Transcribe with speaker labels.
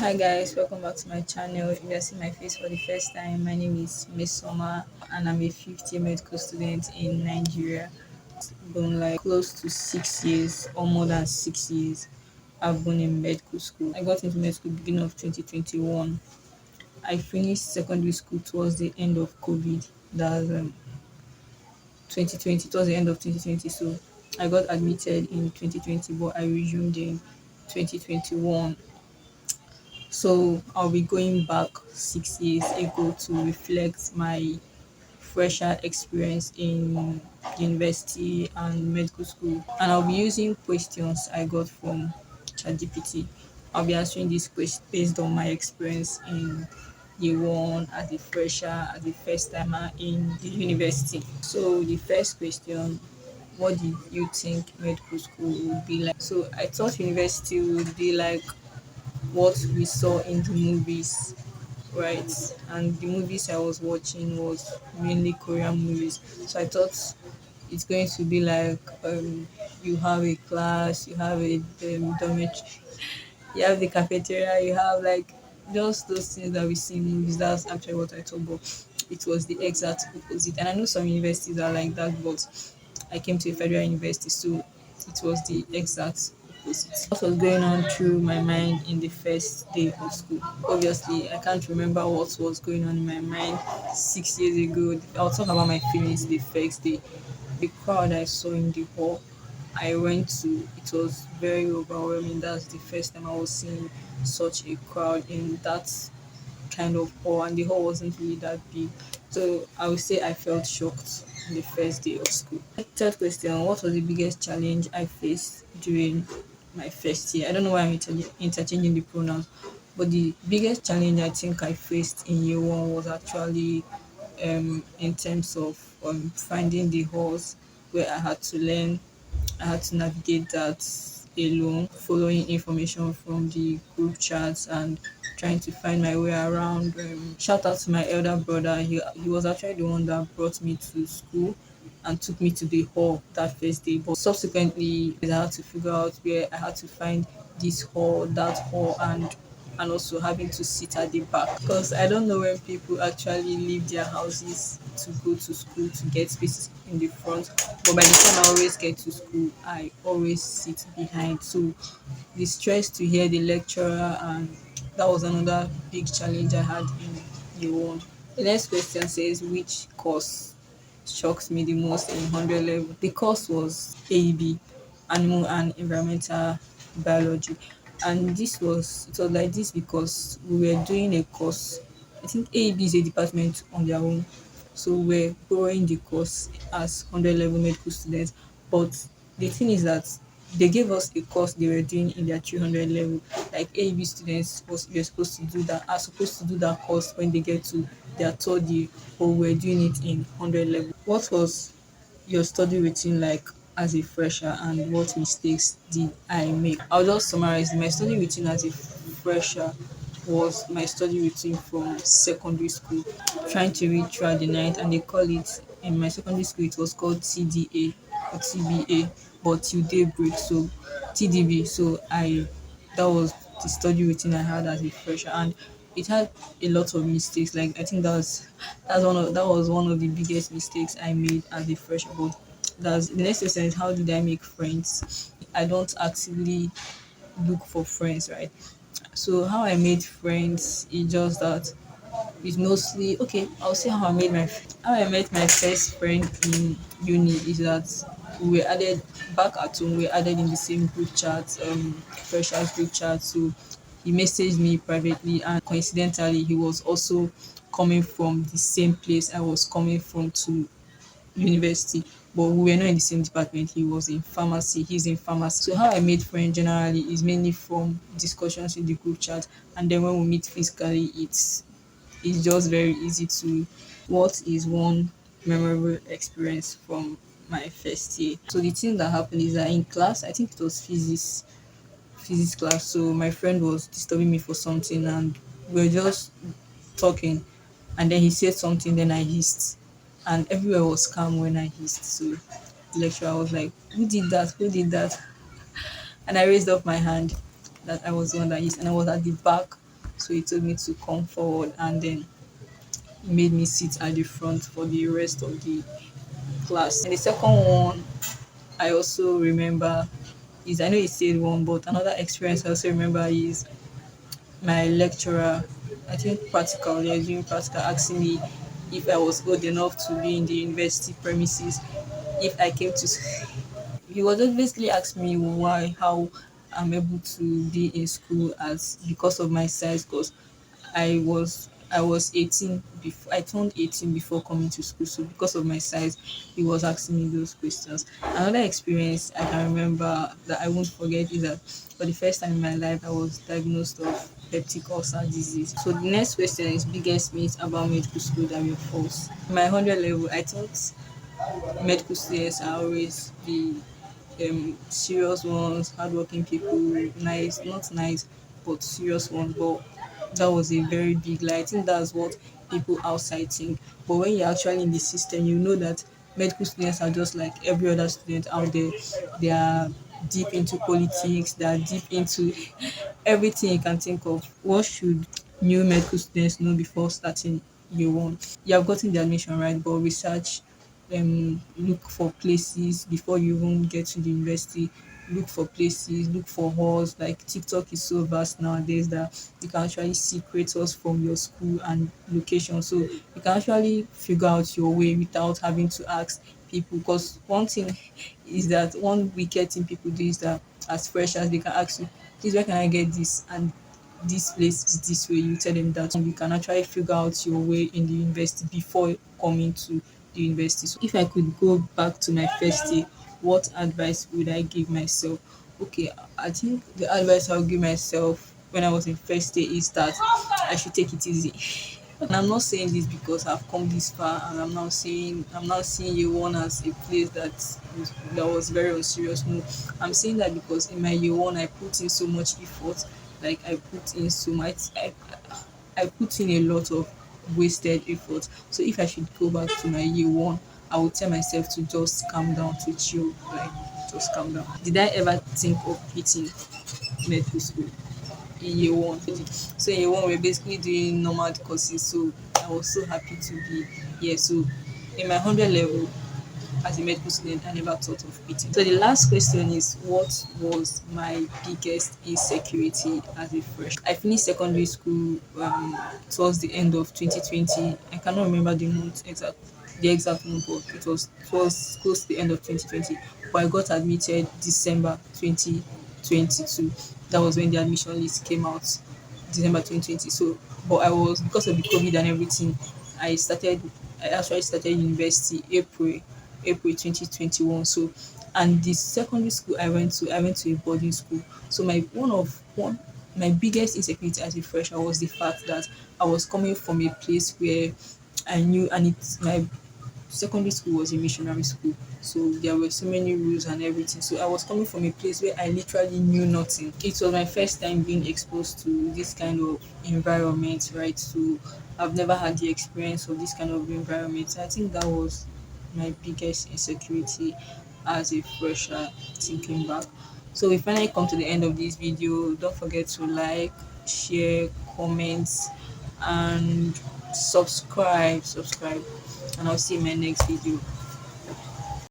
Speaker 1: Hi guys, welcome back to my channel. If you're seeing my face for the first time, my name is Miss Summer and I'm a fifth-year medical student in Nigeria. Been like close to 6 years or more than 6 years. I've been in medical school. I got into medical beginning of 2021. I finished secondary school towards the end of COVID. That's 2020, towards the end of 2020. So I got admitted in 2020, but I resumed in 2021. So I'll be going back 6 years ago to reflect my fresher experience in university and medical school. And I'll be using questions I got from ChatGPT. I'll be answering these questions based on my experience in year one as a fresher, as a first timer in the university. So the first question, what did you think medical school would be like? So I thought university would be like what we saw in the movies, right? And the movies I was watching was mainly Korean movies. So I thought it's going to be like you have a class, you have a dormitory, you have the cafeteria, you have like just those things that we see in movies. That's actually what I thought, but it was the exact opposite. And I know some universities are like that, but I came to a federal university, so it was the exact opposite. What was going on through my mind in the first day of school? Obviously, I can't remember what was going on in my mind 6 years ago. I'll talk about my feelings the first day. The crowd I saw in the hall I went to, it was very overwhelming. That's the first time I was seeing such a crowd in that kind of hall, and the hall wasn't really that big. So I would say I felt shocked on the first day of school. Third question, what was the biggest challenge I faced during my first year? I don't know why I'm interchanging the pronouns, but the biggest challenge I think I faced in year one was actually in terms of finding the halls where I had to learn. I had to navigate that alone, following information from the group chats and trying to find my way around. Shout out to my elder brother. He was actually the one that brought me to school and took me to the hall that first day. But subsequently, I had to figure out where I had to find this hall, that hall, and also having to sit at the back because I don't know when people actually leave their houses to go to school to get spaces in the front. But by the time I always get to school, I always sit behind. So the stress to hear the lecturer, and that was another big challenge I had in year one. The next question says, which course shocked me the most in 100 level? The course was AEB, Animal and Environmental Biology. And it was like this because we were doing a course. I think AEB is a department on their own. So we're borrowing the course as 100 level medical students. But the thing is that they gave us a course they were doing in their 300 level. Like AEB students were supposed to do that, are supposed to do that course when they get to their third year, but we're doing it in 100 level. What was your study routine like as a fresher, and what mistakes did I make? I'll just summarize. My study routine as a fresher was my study routine from secondary school, trying to read throughout the night, and they call it in my secondary school it was called TDA or TBA, but till daybreak, so TDB. So I that was the study routine I had as a fresher, and it had a lot of mistakes. Like I think that was one of the biggest mistakes I made as a fresher. But that's the next question is, how did I make friends? I don't actively look for friends, right? So how I made friends is just that it's mostly okay. I'll say how I met my first friend in uni is that we were added back at home. We were added in the same group chat, freshers group chat. So he messaged me privately, and coincidentally, he was also coming from the same place I was coming from to university, but we were not in the same department. He was in pharmacy, he's in pharmacy. So how I made friends generally is mainly from discussions in the group chat, and then when we meet physically, it's just very easy to. What is one memorable experience from my first year? So the thing that happened is that in class, I think it was physics class. So my friend was disturbing me for something, and we were just talking, and then he said something, then I hissed, and everywhere was calm when I hissed. So the lecturer was like, "Who did that? Who did that?" And I raised up my hand that I was the one that hissed, and I was at the back. So he told me to come forward, and then he made me sit at the front for the rest of the class. And the second one I also remember is, I know he said one, but another experience I also remember is my lecturer, I think practical, yeah, doing practical, asking me if I was old enough to be in the university premises if I came to. He was just basically asking me why, how I'm able to be in school as because of my size, because I was 18 before I turned 18 before coming to school. So because of my size, he was asking me those questions. Another experience I can remember that I won't forget is that for the first time in my life I was diagnosed of peptic ulcer disease. So the next question is biggest myth about medical school that were false. My 100 level, I thought medical students are always the serious ones, hardworking people, nice, not nice, but serious ones. But that was a very big lie. I think that's what people outside think. But when you're actually in the system, you know that medical students are just like every other student out there. They are deep into politics, they are deep into everything you can think of. What should new medical students know before starting year one? You have gotten the admission right, but research, look for places before you even get to the university. Look for places, look for halls. Like TikTok is so vast nowadays that you can actually see creators from your school and location, so you can actually figure out your way without having to ask people. Because one thing is that one wicked thing people do is that as fresh as they can ask you, please, where can I get this? And this place is this way. You tell them that you can actually figure out your way in the university before coming to the university. So if I could go back to my first day, what advice would I give myself? Okay, I think the advice I'll give myself when I was in first year is that I should take it easy. And I'm not saying this because I've come this far, and I'm not seeing year one as a place that was very unserious. No, I'm saying that because in my year one I put in so much effort, like I put in so much, I put in a lot of wasted effort. So if I should go back to my year one, I would tell myself to just calm down, to chill, like just calm down. Did I ever think of quitting medical school in year one? So in year one we're basically doing normal courses. So I was so happy to be here. So in my 100 level, as a medical student, I never thought of quitting. So the last question is, what was my biggest insecurity as a fresh? I finished secondary school towards the end of 2020. I cannot remember the exact month, but it was close to the end of 2020. But I got admitted December 2022. That was when the admission list came out, December 2020. So, but I was, because of the COVID and everything, I actually started university April 2021. So, and the secondary school I went to a boarding school. So one my biggest insecurity as a fresher was the fact that I was coming from a place where I knew, and it's my secondary school was a missionary school, so there were so many rules and everything. So I was coming from a place where I literally knew nothing. It was my first time being exposed to this kind of environment, right? So I've never had the experience of this kind of environment. I think that was my biggest insecurity as a fresher, thinking back. So we finally come to the end of this video. Don't forget to like, share, comment, and subscribe, and I'll see you in my next video.